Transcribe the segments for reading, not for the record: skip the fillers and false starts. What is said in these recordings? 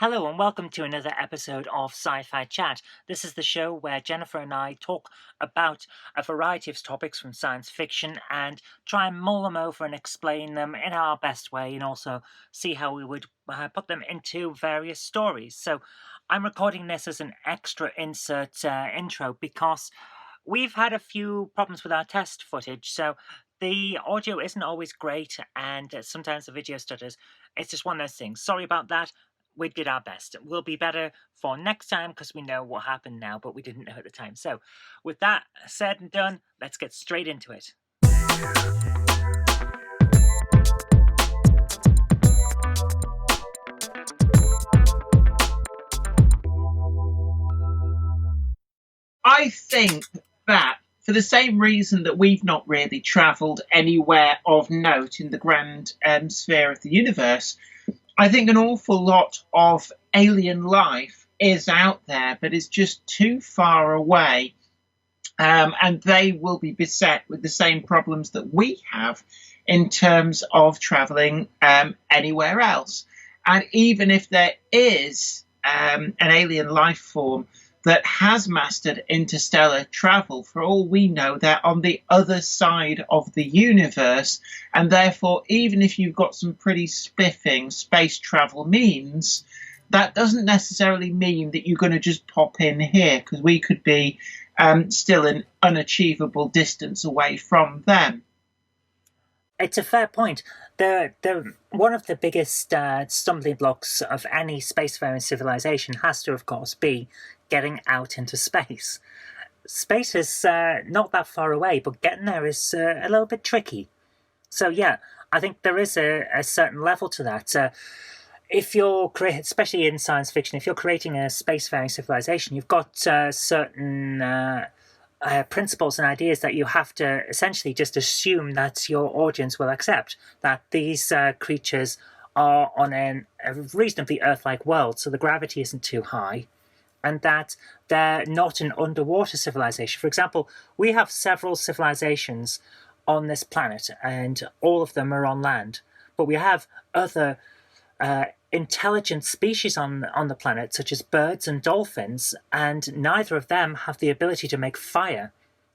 Hello and welcome to another episode of Sci-Fi Chat. This is the show where Jennifer and I talk about a variety of topics from science fiction and try and mull them over and explain them in our best way and also see how we would put them into various stories. So I'm recording this as an extra insert intro because we've had a few problems with our test footage. So the audio isn't always great and sometimes the video stutters. It's just one of those things. Sorry about that. We did our best. We'll be better for next time because we know what happened now, but we didn't know at the time. So with that said and done, let's get straight into it. I think that for the same reason that we've not really travelled anywhere of note in the grand sphere of the universe, I think an awful lot of alien life is out there, but is just too far away. And they will be beset with the same problems that we have in terms of travelling anywhere else. And even if there is an alien life form that has mastered interstellar travel, for all we know, they're on the other side of the universe. And therefore, even if you've got some pretty spiffing space travel means, that doesn't necessarily mean that you're going to just pop in here, because we could be still an unachievable distance away from them. It's a fair point. One of the biggest stumbling blocks of any spacefaring civilization has to, of course, be getting out into space. Space is not that far away, but getting there is a little bit tricky. So yeah, I think there is a certain level to that. If you're especially in science fiction, if you're creating a spacefaring civilization, you've got certain principles and ideas that you have to essentially just assume that your audience will accept, that these creatures are on a reasonably Earth-like world, so the gravity isn't too high, and that they're not an underwater civilization. For example, we have several civilizations on this planet, and all of them are on land, but we have other intelligent species on the planet, such as birds and dolphins, and neither of them have the ability to make fire,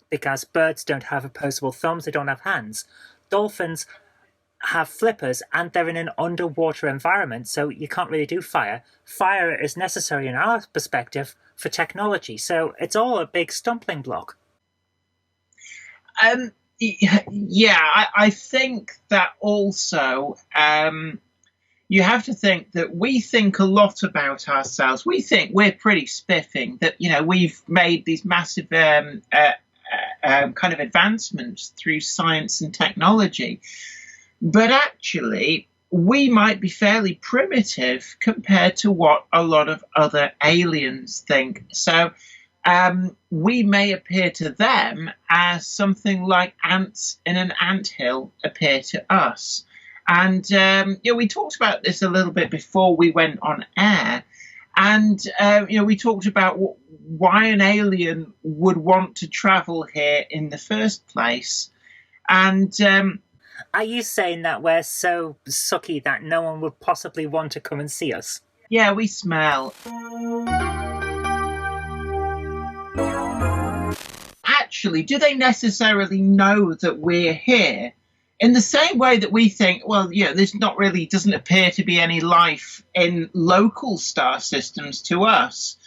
because birds don't have opposable thumbs, they don't have hands. Dolphins have flippers, and they're in an underwater environment, so you can't really do fire. Fire is necessary in our perspective for technology, so it's all a big stumbling block. Yeah, I think that also you have to think that we think a lot about ourselves. We think we're pretty spiffing, that, you know, we've made these massive kind of advancements through science and technology. But actually, we might be fairly primitive compared to what a lot of other aliens think. So we may appear to them as something like ants in an anthill appear to us. And we talked about this a little bit before we went on air. And we talked about why an alien would want to travel here in the first place. And are you saying that we're so sucky that no one would possibly want to come and see us? Yeah, we smell. Actually, do they necessarily know that we're here? In the same way that we think, well, there's doesn't appear to be any life in local star systems to us.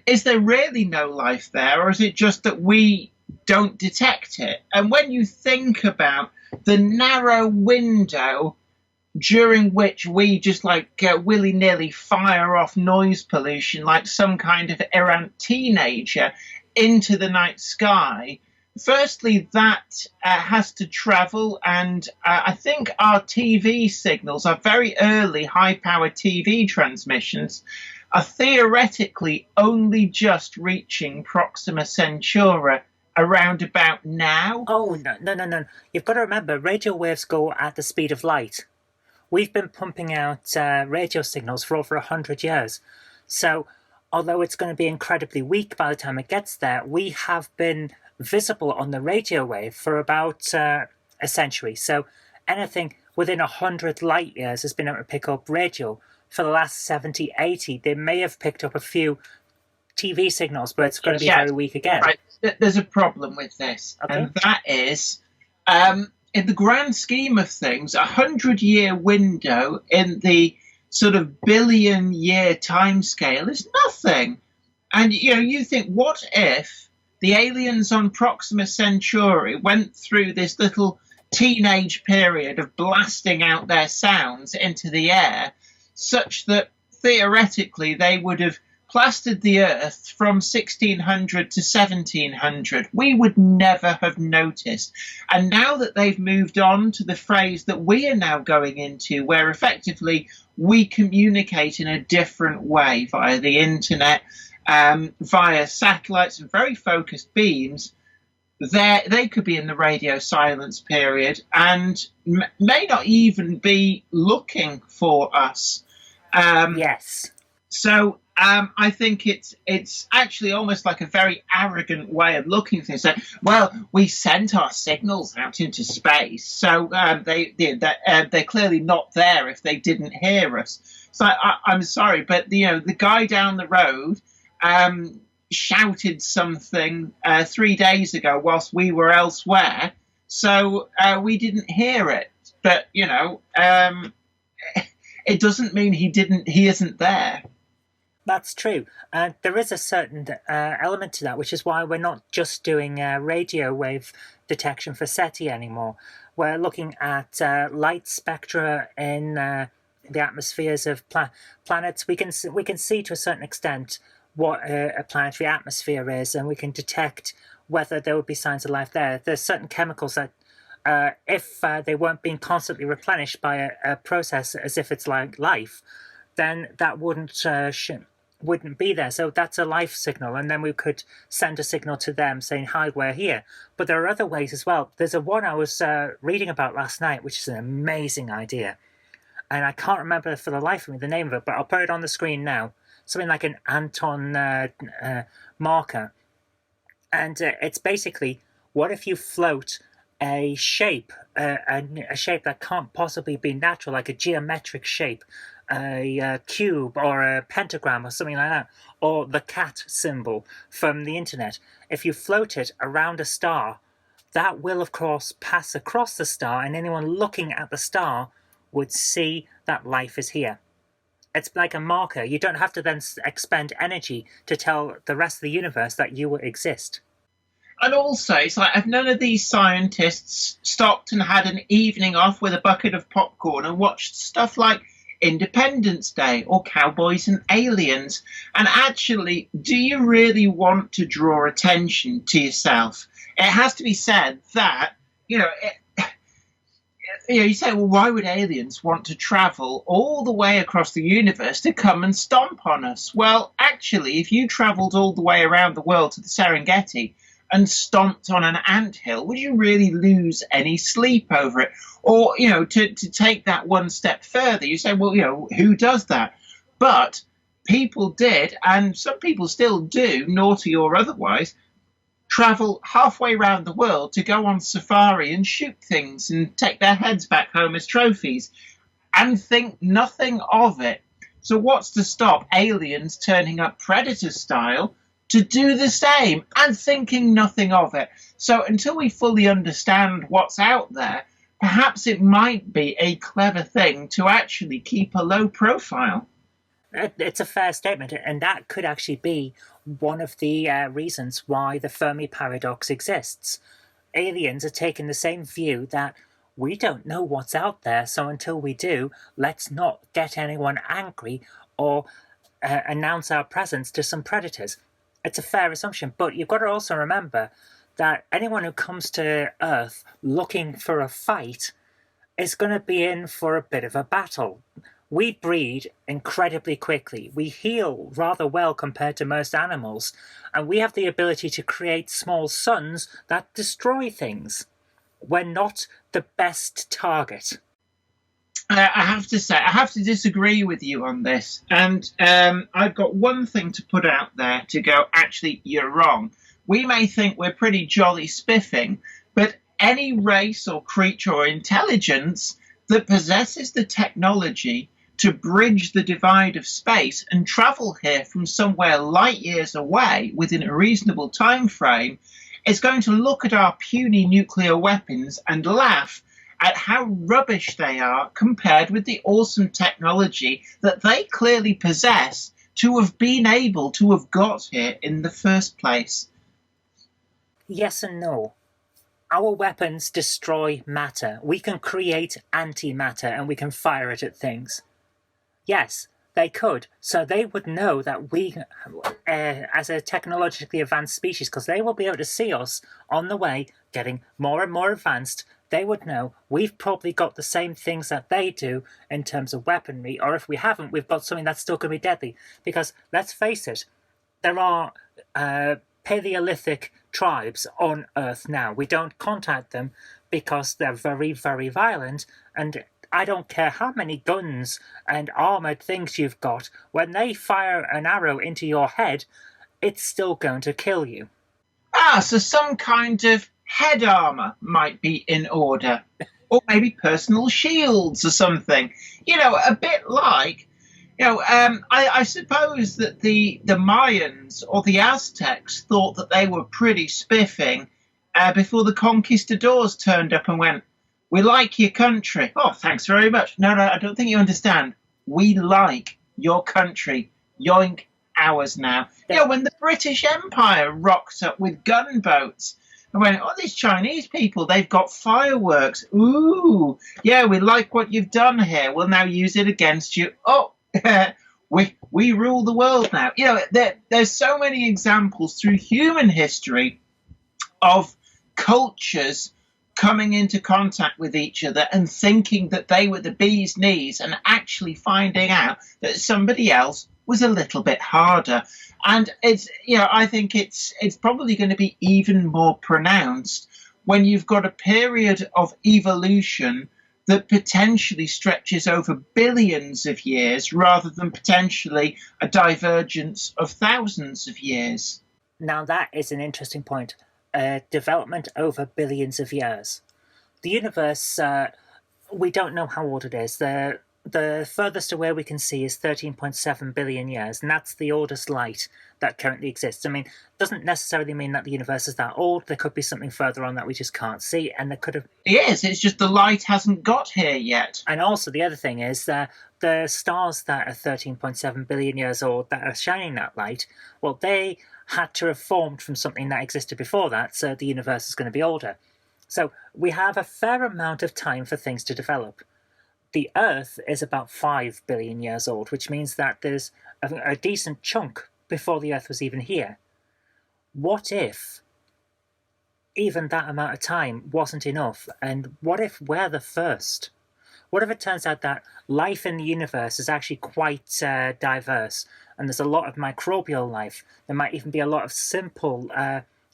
Is there really no life there, or is it just that we don't detect it? And when you think about the narrow window during which we just willy-nilly fire off noise pollution like some kind of errant teenager into the night sky, firstly, that has to travel, and I think our TV signals, our very early high-powered TV transmissions, are theoretically only just reaching Proxima Centauri around about now. Oh, no. You've got to remember, radio waves go at the speed of light. We've been pumping out radio signals for over 100 years. So, although it's going to be incredibly weak by the time it gets there, we have been visible on the radio wave for about a century. So anything within 100 light years has been able to pick up radio. for the last 70, 80, they may have picked up a few TV signals, but it's going to be very weak again. Right. There's a problem with this, and that is, in the grand scheme of things, 100-year window in the sort of billion-year timescale is nothing. And you think, what if the aliens on Proxima Centauri went through this little teenage period of blasting out their sounds into the air, such that theoretically they would have plastered the Earth from 1600 to 1700. We would never have noticed. And now that they've moved on to the phase that we are now going into, where effectively we communicate in a different way via the internet, via satellites and very focused beams, they could be in the radio silence period and may not even be looking for us. Yes. So I think it's actually almost like a very arrogant way of looking at things. So, well, we sent our signals out into space, so they're clearly not there if they didn't hear us. So I'm sorry, but the guy down the road shouted something 3 days ago whilst we were elsewhere, so we didn't hear it. But it doesn't mean he isn't there. That's true. There is a certain element to that, which is why we're not just doing radio wave detection for SETI anymore. We're looking at light spectra in the atmospheres of planets. We can see to a certain extent what a planetary atmosphere is, and we can detect whether there would be signs of life there. There's certain chemicals that, if they weren't being constantly replenished by a process as if it's like life, then that wouldn't be there. So that's a life signal, and then we could send a signal to them saying, hi, we're here. But there are other ways as well. There's a one I was reading about last night, which is an amazing idea, and I can't remember for the life of me the name of it, but I'll put it on the screen now. Something like an Anton marker, and it's basically, what if you float a shape, a shape that can't possibly be natural, like a geometric shape, a cube or a pentagram or something like that, or the cat symbol from the internet. If you float it around a star, that will of course pass across the star, and anyone looking at the star would see that life is here. It's like a marker. You don't have to then expend energy to tell the rest of the universe that you exist. And also, it's like, have none of these scientists stopped and had an evening off with a bucket of popcorn and watched stuff like Independence Day or Cowboys and Aliens? And actually, do you really want to draw attention to yourself? It has to be said that, you say, well, why would aliens want to travel all the way across the universe to come and stomp on us? Well, actually, if you travelled all the way around the world to the Serengeti and stomped on an anthill, would you really lose any sleep over it? Or, to take that one step further, you say, well, who does that? But people did, and some people still do, naughty or otherwise, travel halfway around the world to go on safari and shoot things and take their heads back home as trophies and think nothing of it. So what's to stop aliens turning up Predator style to do the same and thinking nothing of it? So until we fully understand what's out there, perhaps it might be a clever thing to actually keep a low profile. It's a fair statement, and that could actually be one of the reasons why the Fermi Paradox exists. Aliens are taking the same view that we don't know what's out there, so until we do, let's not get anyone angry or announce our presence to some predators. It's a fair assumption, but you've got to also remember that anyone who comes to Earth looking for a fight is going to be in for a bit of a battle. We breed incredibly quickly. We heal rather well compared to most animals, and we have the ability to create small suns that destroy things. We're not the best target. I have to say, I have to disagree with you on this. And I've got one thing to put out there to go, actually, you're wrong. We may think we're pretty jolly spiffing, but any race or creature or intelligence that possesses the technology to bridge the divide of space and travel here from somewhere light years away within a reasonable time frame is going to look at our puny nuclear weapons and laugh at how rubbish they are compared with the awesome technology that they clearly possess to have been able to have got here in the first place. Yes and no. Our weapons destroy matter. We can create antimatter and we can fire it at things. Yes, they could. So they would know that we, as a technologically advanced species, because they will be able to see us on the way getting more and more advanced, they would know we've probably got the same things that they do in terms of weaponry, or if we haven't, we've got something that's still going to be deadly. Because, let's face it, there are Paleolithic tribes on Earth now. We don't contact them because they're very, very violent, and I don't care how many guns and armoured things you've got, when they fire an arrow into your head, it's still going to kill you. So some kind of head armour might be in order. Or maybe personal shields or something. A bit like, I suppose that the Mayans or the Aztecs thought that they were pretty spiffing before the conquistadors turned up and went, "We like your country." "Oh, thanks very much." No, I don't think you understand. We like your country. Yoink, ours now. When the British Empire rocked up with gunboats and went, "Oh, these Chinese people, they've got fireworks. Ooh, yeah, we like what you've done here. We'll now use it against you." Oh, we rule the world now. There's so many examples through human history of cultures coming into contact with each other and thinking that they were the bee's knees and actually finding out that somebody else was a little bit harder. And I think it's probably going to be even more pronounced when you've got a period of evolution that potentially stretches over billions of years rather than potentially a divergence of thousands of years. Now that is an interesting point. Development over billions of years. The universe, we don't know how old it is. The furthest away we can see is 13.7 billion years, and that's the oldest light that currently exists. I mean, it doesn't necessarily mean that the universe is that old. There could be something further on that we just can't see, and there could have... Yes, it's just the light hasn't got here yet. And also, the other thing is the stars that are 13.7 billion years old that are shining that light, well, they had to have formed from something that existed before that, so the universe is going to be older. So we have a fair amount of time for things to develop. The Earth is about 5 billion years old, which means that there's a decent chunk before the Earth was even here. What if even that amount of time wasn't enough? And what if we're the first? What if it turns out that life in the universe is actually quite diverse, and there's a lot of microbial life? There might even be a lot of simple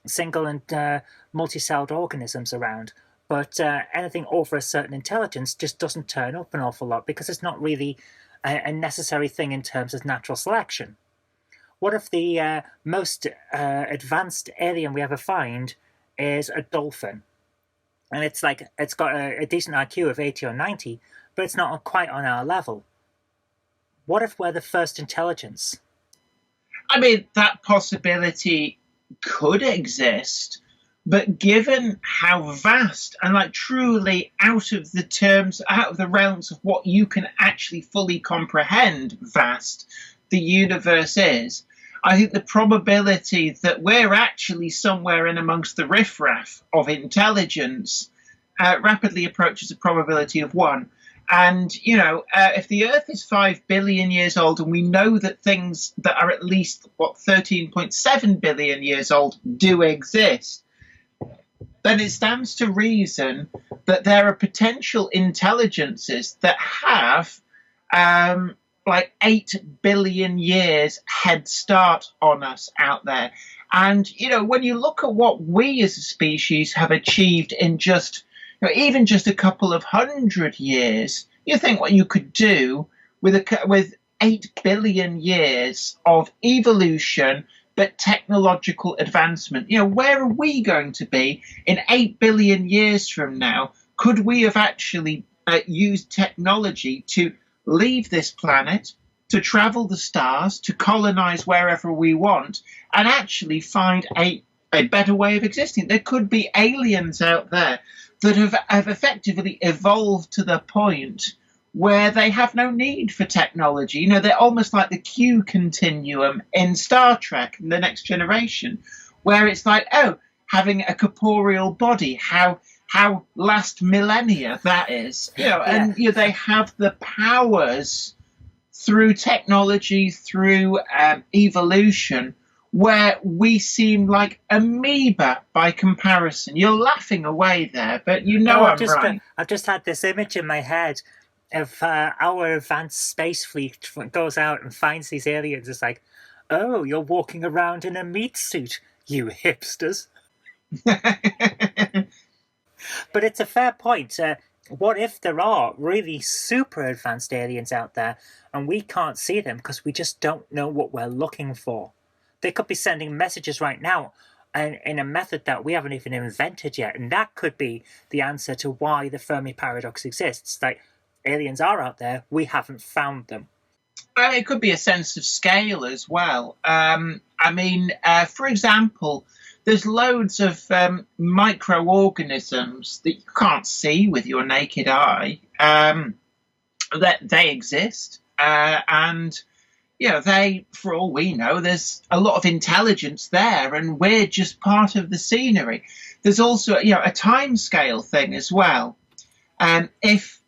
single and multi-celled organisms around. But anything over a certain intelligence just doesn't turn up an awful lot because it's not really a necessary thing in terms of natural selection. What if the most advanced alien we ever find is a dolphin? And it's got a decent IQ of 80 or 90, but it's not quite on our level. What if we're the first intelligence? I mean, that possibility could exist. But given how vast and truly out of the realms of what you can actually fully comprehend vast the universe is, I think the probability that we're actually somewhere in amongst the riffraff of intelligence rapidly approaches a probability of 1. And, if the Earth is 5 billion years old and we know that things that are at least, 13.7 billion years old do exist, then it stands to reason that there are potential intelligences that have 8 billion years head start on us out there. And, when you look at what we as a species have achieved in just, even just a couple of 100 years, you think what you could do with 8 billion years of evolution, but technological advancement. Where are we going to be in 8 billion years from now? Could we have actually used technology to leave this planet, to travel the stars, to colonize wherever we want, and actually find a better way of existing. There could be aliens out there that have effectively evolved to the point where they have no need for technology. You know, they're almost like the Q continuum in Star Trek, The Next Generation, where it's like, oh, having a corporeal body, how last millennia that is. You know, and they have the powers through technology, through evolution, where we seem like amoeba by comparison. You're laughing away there, but you know I'm right. I've just had this image in my head of our advanced space fleet goes out and finds these aliens. It's like, oh, you're walking around in a meat suit, you hipsters. But it's a fair point. What if there are really super advanced aliens out there and we can't see them because we just don't know what we're looking for? They could be sending messages right now and in a method that we haven't even invented yet. And that could be the answer to why the Fermi Paradox exists. Like, aliens are out there, we haven't found them. It could be a sense of scale as well. For example, there's loads of microorganisms that you can't see with your naked eye, that they exist. And, you know, for all we know, there's a lot of intelligence there, and we're just part of the scenery. There's also, you know, a time scale thing as well. If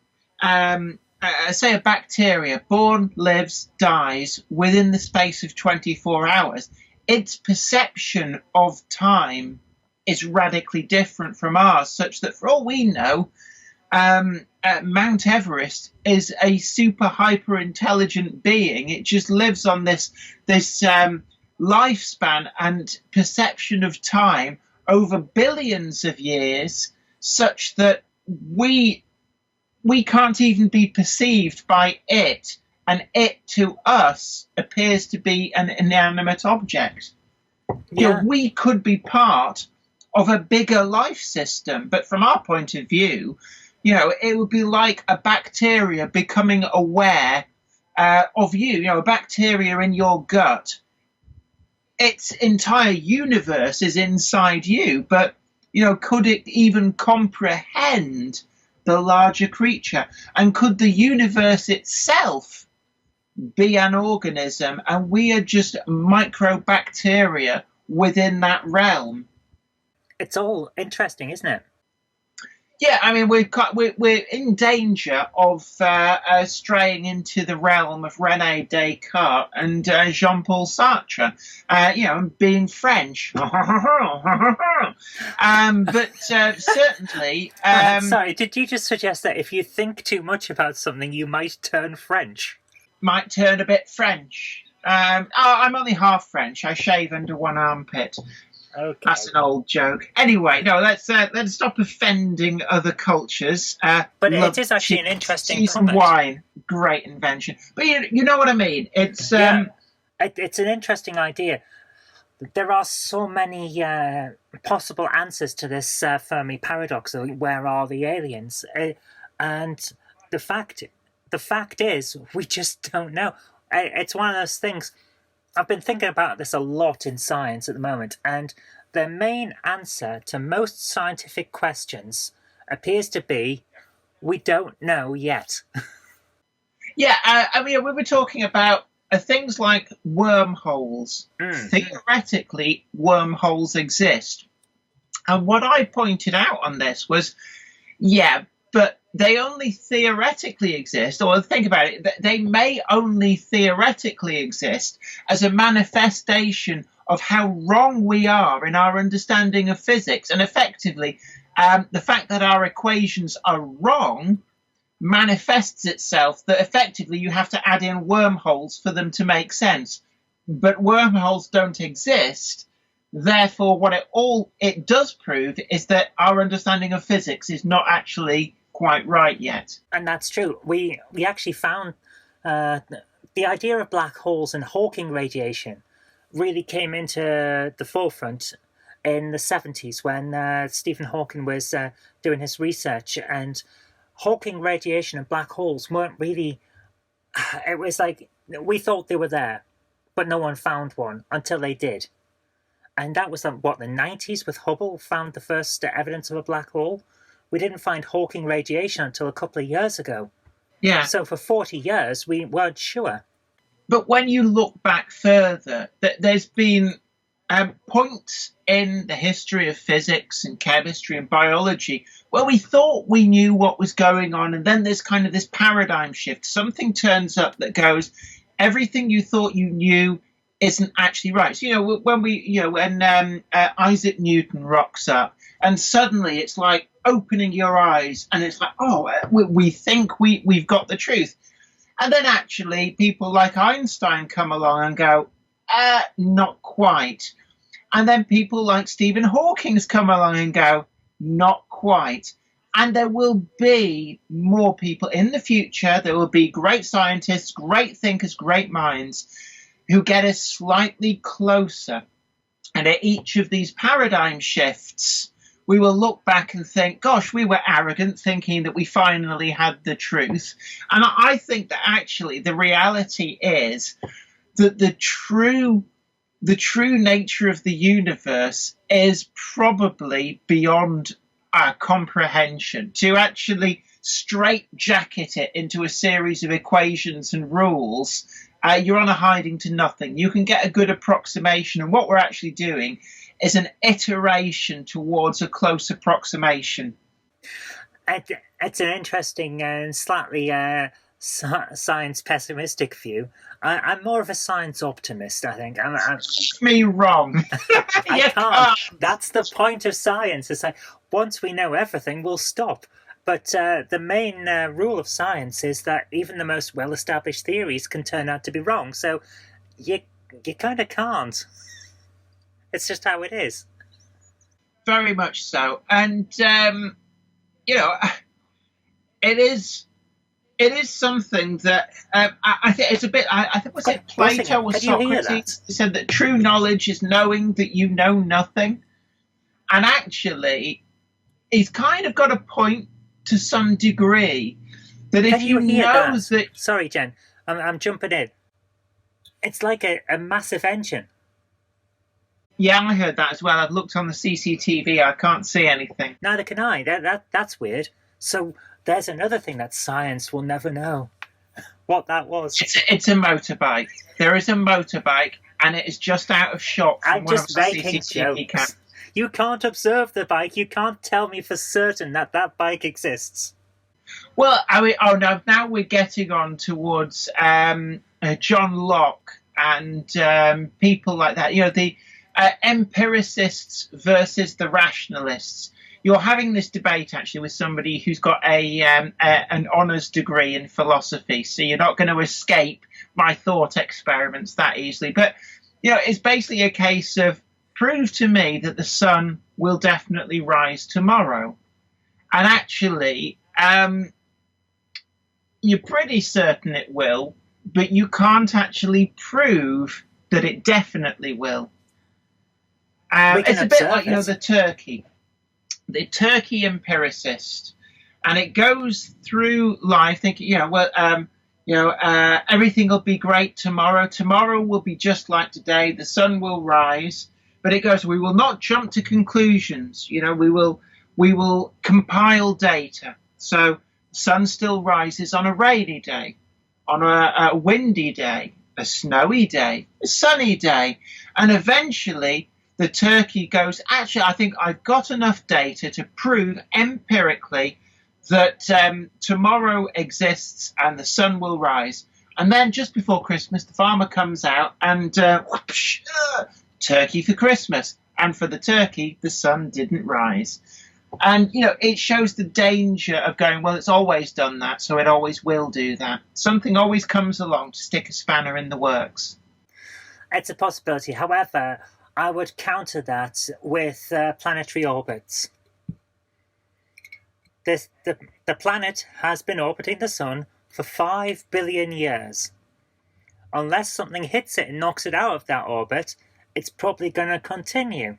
say a bacteria born, lives, dies within the space of 24 hours, its perception of time is radically different from ours, such that for all we know, Mount Everest is a super hyper intelligent being. It just lives on this lifespan and perception of time over billions of years, such that we can't even be perceived by it, and it to us appears to be an inanimate object. You know, we could be part of a bigger life system, but from our point of view, you know, it would be like a bacteria becoming aware of you. You know, a bacteria in your gut. Its entire universe is inside you, but, you know, could it even comprehend the larger creature? And could the universe itself be an organism, and we are just microbacteria within that realm? It's all interesting, isn't it? Yeah, I mean, we're in danger of straying into the realm of René Descartes and Jean-Paul Sartre, you know, being French. But certainly... Sorry, did you just suggest that if you think too much about something, you might turn French? Might turn a bit French. I'm only half French. I shave under one armpit. Okay. That's an old joke. Anyway, no, let's stop offending other cultures. But it is actually an interesting some wine, great invention. But you know what I mean. It's it's an interesting idea. There are so many possible answers to this Fermi paradox. Where are the aliens? And the fact is, we just don't know. It's one of those things. I've been thinking about this a lot in science at the moment, and the main answer to most scientific questions appears to be, we don't know yet. Yeah, I mean, we were talking about things like wormholes. Theoretically, wormholes exist. And what I pointed out on this was, but they only theoretically exist, or think about it, they may only theoretically exist as a manifestation of how wrong we are in our understanding of physics. And effectively, the fact that our equations are wrong manifests itself that effectively you have to add in wormholes for them to make sense. But wormholes don't exist. Therefore, what it does prove is that our understanding of physics is not actually quite right yet. And that's true. We actually found the idea of black holes and Hawking radiation really came into the forefront in the 70s when Stephen Hawking was doing his research, and Hawking radiation and black holes weren't really It was like we thought they were there, but no one found one until they did. And that was what, the 90s, with Hubble found the first evidence of a black hole. We didn't find Hawking radiation until a couple of years ago. Yeah. So for 40 years, we weren't sure. But when you look back further, there's been points in the history of physics and chemistry and biology where we thought we knew what was going on, and then there's kind of this paradigm shift. Something turns up that goes, everything you thought you knew isn't actually right. So, when Isaac Newton rocks up, and suddenly it's like opening your eyes, and it's like, oh, we think we've got the truth. And then actually people like Einstein come along and go, not quite. And then people like Stephen Hawking come along and go, not quite. And there will be more people in the future. There will be great scientists, great thinkers, great minds who get us slightly closer. And at each of these paradigm shifts, we will look back and think, gosh, we were arrogant thinking that we finally had the truth. And I think that actually the reality is that the true nature of the universe is probably beyond our comprehension. To actually straitjacket it into a series of equations and rules, you're on a hiding to nothing. You can get a good approximation, and what we're actually doing is an iteration towards a close approximation. It's an interesting and slightly science pessimistic view. I'm more of a science optimist, I think. Me wrong. I can't. That's the point of science. It's like, once we know everything, we'll stop. But the main rule of science is that even the most well-established theories can turn out to be wrong. So you kind of can't. It's just how it is. Very much so. And, it is something that I think it's a bit. I think was it Plato or Socrates said that true knowledge is knowing that you know nothing, and actually, he's kind of got a point to some degree. That if you know that, sorry, Jen, I'm jumping in. It's like a massive engine. Yeah, I heard that as well. I've looked on the CCTV. I can't see anything. Neither can I. That's weird. So there's another thing that science will never know. What that was. It's a motorbike. There is a motorbike, and it is just out of shot from one of the CCTV cameras. You can't observe the bike. You can't tell me for certain that bike exists. Well, now we're getting on towards John Locke and people like that. The empiricists versus the rationalists. You're having this debate actually with somebody who's got an honours degree in philosophy, so you're not going to escape my thought experiments that easily. But it's basically a case of prove to me that the sun will definitely rise tomorrow, and actually, you're pretty certain it will, but you can't actually prove that it definitely will. It's a bit like the turkey empiricist, and it goes through life thinking, everything will be great tomorrow. Tomorrow will be just like today. The sun will rise, but it goes, we will not jump to conclusions. We will compile data. So the sun still rises on a rainy day, on a windy day, a snowy day, a sunny day, and eventually the turkey goes, actually, I think I've got enough data to prove empirically that tomorrow exists and the sun will rise. And then just before Christmas, the farmer comes out and turkey for Christmas. And for the turkey, the sun didn't rise. And, it shows the danger of going, well, it's always done that, so it always will do that. Something always comes along to stick a spanner in the works. It's a possibility. However, I would counter that with planetary orbits. The planet has been orbiting the sun for 5 billion years. Unless something hits it and knocks it out of that orbit, it's probably going to continue.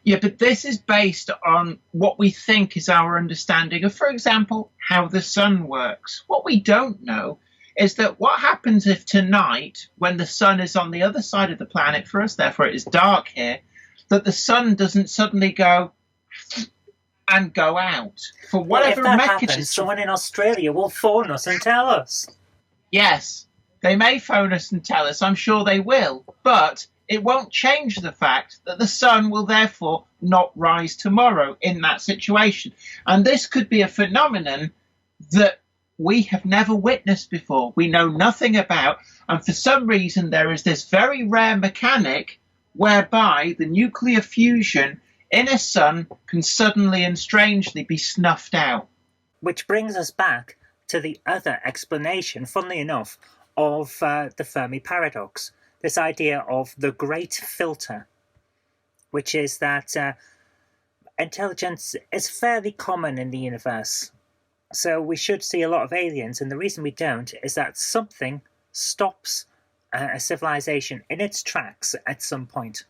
Yeah, but this is based on what we think is our understanding of, for example, how the sun works. What we don't know is that what happens if tonight, when the sun is on the other side of the planet for us, therefore it is dark here, that the sun doesn't suddenly go and go out for Well, if whatever that mechanism. happens, someone in Australia will phone us and tell us. Yes, they may phone us and tell us, I'm sure they will, but it won't change the fact that the sun will therefore not rise tomorrow in that situation. And this could be a phenomenon that we have never witnessed before, we know nothing about, and for some reason there is this very rare mechanic whereby the nuclear fusion in a sun can suddenly and strangely be snuffed out. Which brings us back to the other explanation, funnily enough, of the Fermi Paradox. This idea of the great filter, which is that intelligence is fairly common in the universe. So we should see a lot of aliens, and the reason we don't is that something stops a civilization in its tracks at some point.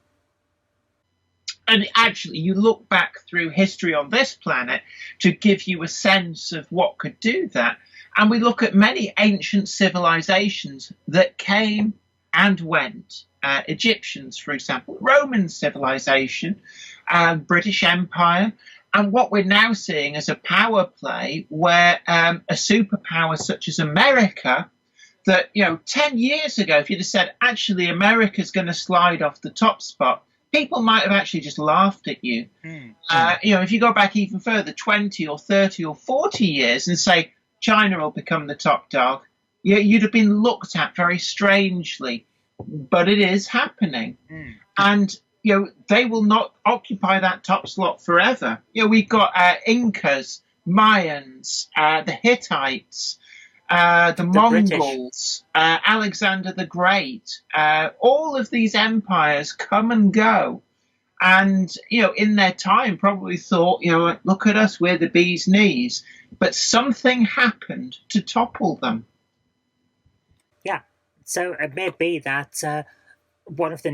And actually, you look back through history on this planet to give you a sense of what could do that. And we look at many ancient civilizations that came and went. Egyptians, for example, Roman civilization, British Empire. And what we're now seeing is a power play where a superpower such as America, that, 10 years ago, if you'd have said, actually, America's going to slide off the top spot, people might have actually just laughed at you. If you go back even further, 20 or 30 or 40 years and say China will become the top dog, you'd have been looked at very strangely. But it is happening. And, they will not occupy that top slot forever. We've got Incas, Mayans, the Hittites, the Mongols, Alexander the Great. All of these empires come and go. And, in their time probably thought, look at us, we're the bee's knees. But something happened to topple them. Yeah, so it may be that one of the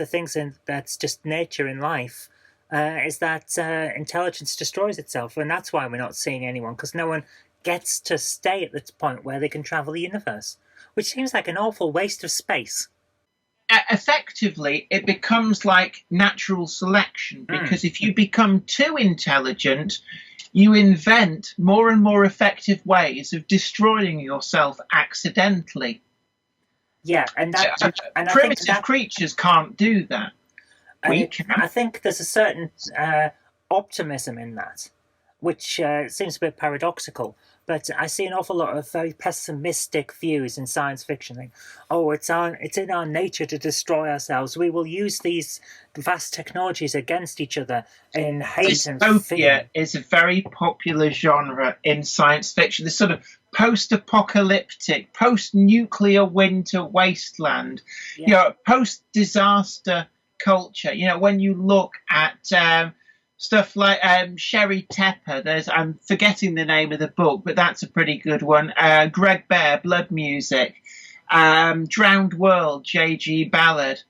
things that's just nature in life is that intelligence destroys itself, and that's why we're not seeing anyone, because no one gets to stay at this point where they can travel the universe, which seems like an awful waste of space. Effectively, it becomes like natural selection, because if you become too intelligent, you invent more and more effective ways of destroying yourself accidentally. Yeah, and primitive creatures can't do that. We can. I think there's a certain optimism in that, which seems a bit paradoxical. But I see an awful lot of very pessimistic views in science fiction. Like, it's in our nature to destroy ourselves. We will use these vast technologies against each other in hate and fear. Dystopia is a very popular genre in science fiction. This sort of post-apocalyptic, post-nuclear winter wasteland, post-disaster culture. When you look at stuff like Sherry Tepper, I'm forgetting the name of the book, but that's a pretty good one. Greg Bear, Blood Music, Drowned World, J.G. Ballard,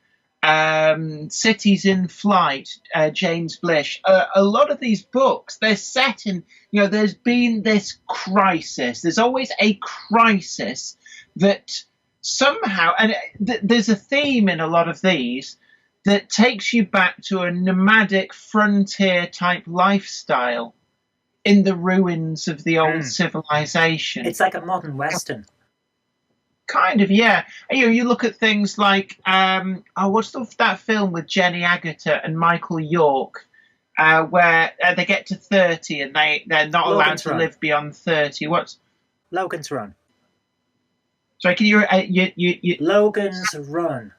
Cities in Flight, James Blish. A lot of these books, they're set in, there's been this crisis. There's always a crisis that somehow, and there's a theme in a lot of these, that takes you back to a nomadic frontier type lifestyle in the ruins of the old civilization. It's like a modern Western. Kind of, yeah. You look at things like, what's that film with Jenny Agutter and Michael York, where they get to 30 and they're not allowed to live beyond 30. What's Logan's Run? Sorry, can you Logan's Run.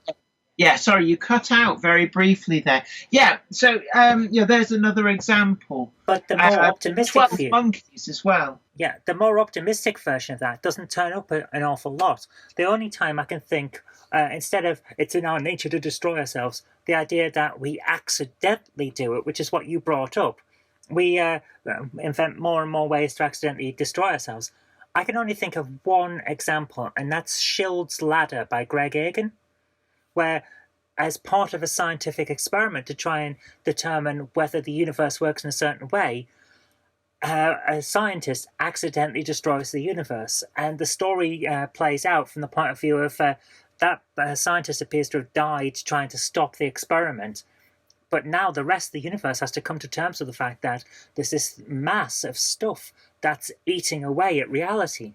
Yeah, sorry, you cut out very briefly there. Yeah, so there's another example. But the more optimistic 12 view, Monkeys as well. Yeah, the more optimistic version of that doesn't turn up an awful lot. The only time I can think, instead of it's in our nature to destroy ourselves, the idea that we accidentally do it, which is what you brought up. We invent more and more ways to accidentally destroy ourselves. I can only think of one example, and that's Schild's Ladder by Greg Egan, where as part of a scientific experiment to try and determine whether the universe works in a certain way, a scientist accidentally destroys the universe. And the story plays out from the point of view of that scientist appears to have died trying to stop the experiment. But now the rest of the universe has to come to terms with the fact that there's this mass of stuff that's eating away at reality.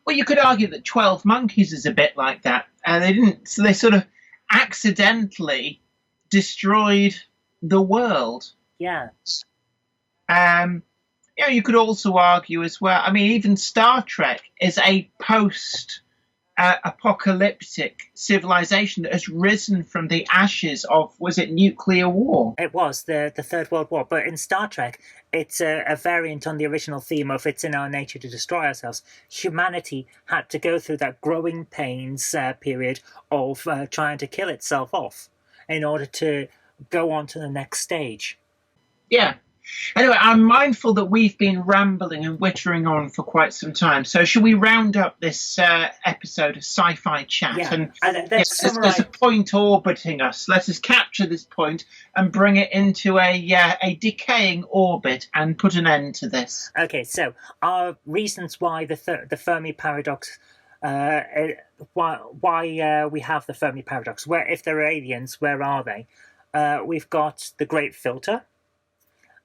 Well, you could argue that 12 Monkeys is a bit like that. They sort of accidentally destroyed the world. Yeah. You could also argue as well. I mean, even Star Trek is a post-apocalyptic civilization that has risen from the ashes of, was it nuclear war? It was the Third World War. But in Star Trek, it's a variant on the original theme of it's in our nature to destroy ourselves. Humanity had to go through that growing pains period of trying to kill itself off in order to go on to the next stage. Yeah. Anyway, I'm mindful that we've been rambling and wittering on for quite some time. So should we round up this episode of Sci-Fi Chat? Yeah. And there's a point orbiting us. Let us capture this point and bring it into a decaying orbit and put an end to this. Okay, so our reasons why the Fermi Paradox, why we have the Fermi Paradox. Where, if there are aliens, where are they? We've got the Great Filter,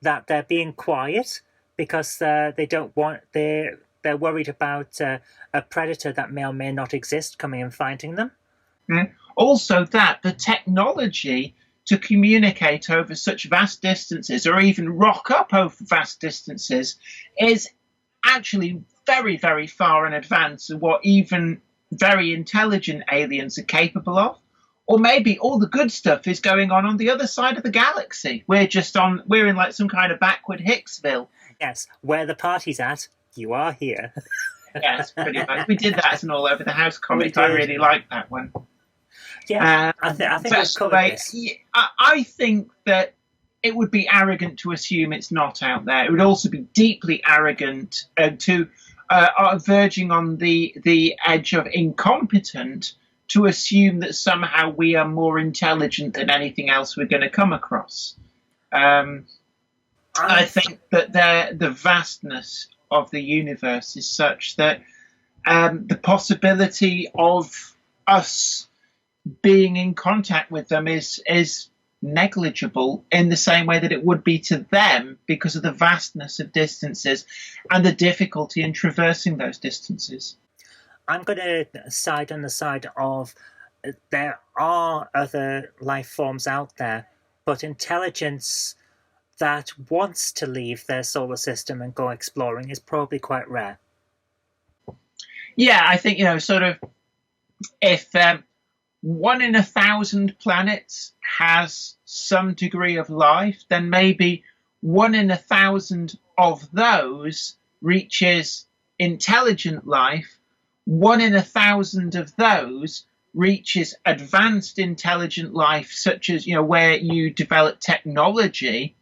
that they're being quiet because they don't want they're worried about a predator that may or may not exist coming and finding them. Also, that the technology to communicate over such vast distances, or even rock up over vast distances, is actually very, very far in advance of what even very intelligent aliens are capable of. Or maybe all the good stuff is going on the other side of the galaxy. We're in like some kind of backward Hicksville. Yes, where the party's at, you are here. Yes, pretty much. We did that as an all over the house comic. I really liked that one. Yeah, I think we've covered this. I think that it would be arrogant to assume it's not out there. It would also be deeply arrogant to verging on the edge of incompetent to assume that somehow we are more intelligent than anything else we're going to come across. I think that the vastness of the universe is such that the possibility of us being in contact with them is negligible in the same way that it would be to them because of the vastness of distances and the difficulty in traversing those distances. I'm going to side on the side of there are other life forms out there, but intelligence that wants to leave their solar system and go exploring is probably quite rare. Yeah, I think, sort of if 1 in 1,000 planets has some degree of life, then maybe 1 in 1,000 of those reaches intelligent life. 1 in 1,000 of those reaches advanced intelligent life, such as, where you develop technology.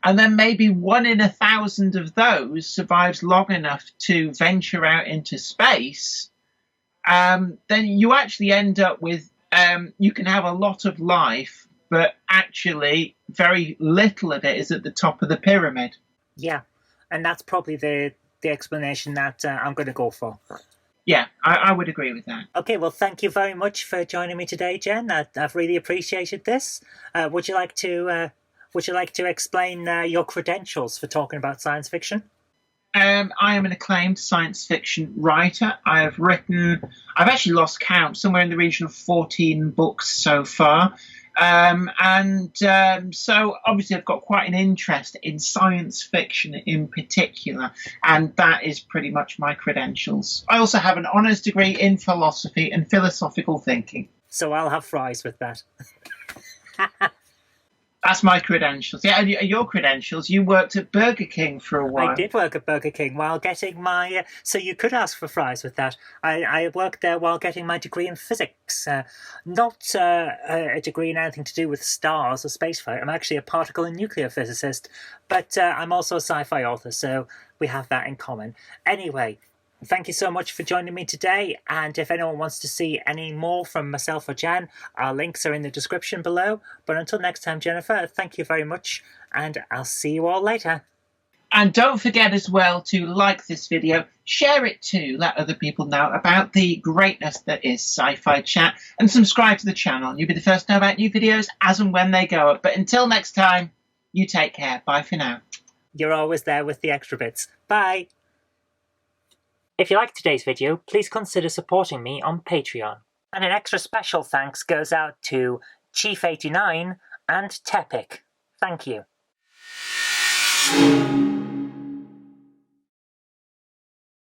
And then maybe 1 in 1,000 of those survives long enough to venture out into space. Then you actually end up with, you can have a lot of life, but actually very little of it is at the top of the pyramid. Yeah, and that's probably the explanation that I'm going to go for. Yeah, I would agree with that. Okay, well, thank you very much for joining me today, Jen. I've really appreciated this. Would you like to explain your credentials for talking about science fiction? I am an acclaimed science fiction writer. I've actually lost count, somewhere in the region of 14 books so far. So obviously I've got quite an interest in science fiction in particular, and that is pretty much my credentials. I also have an honours degree in philosophy and philosophical thinking. So I'll have fries with that. That's my credentials. Yeah, and your credentials, you worked at Burger King for a while. I did work at Burger King while getting my... so you could ask for fries with that. I worked there while getting my degree in physics. Not a degree in anything to do with stars or spaceflight. I'm actually a particle and nuclear physicist. But I'm also a sci-fi author, so we have that in common. Anyway, Thank you so much for joining me today, and if anyone wants to see any more from myself or Jan, our links are in the description below. But until next time, Jennifer, thank you very much, and I'll see you all later. And don't forget as well to like this video, share it too, let other people know about the greatness that is Sci-Fi Chat, and subscribe to the channel. You'll be the first to know about new videos as and when they go up. But until next time, you take care. Bye for now. You're always there with the extra bits. Bye! If you liked today's video, please consider supporting me on Patreon. And an extra special thanks goes out to Chief89 and Tepic. Thank you.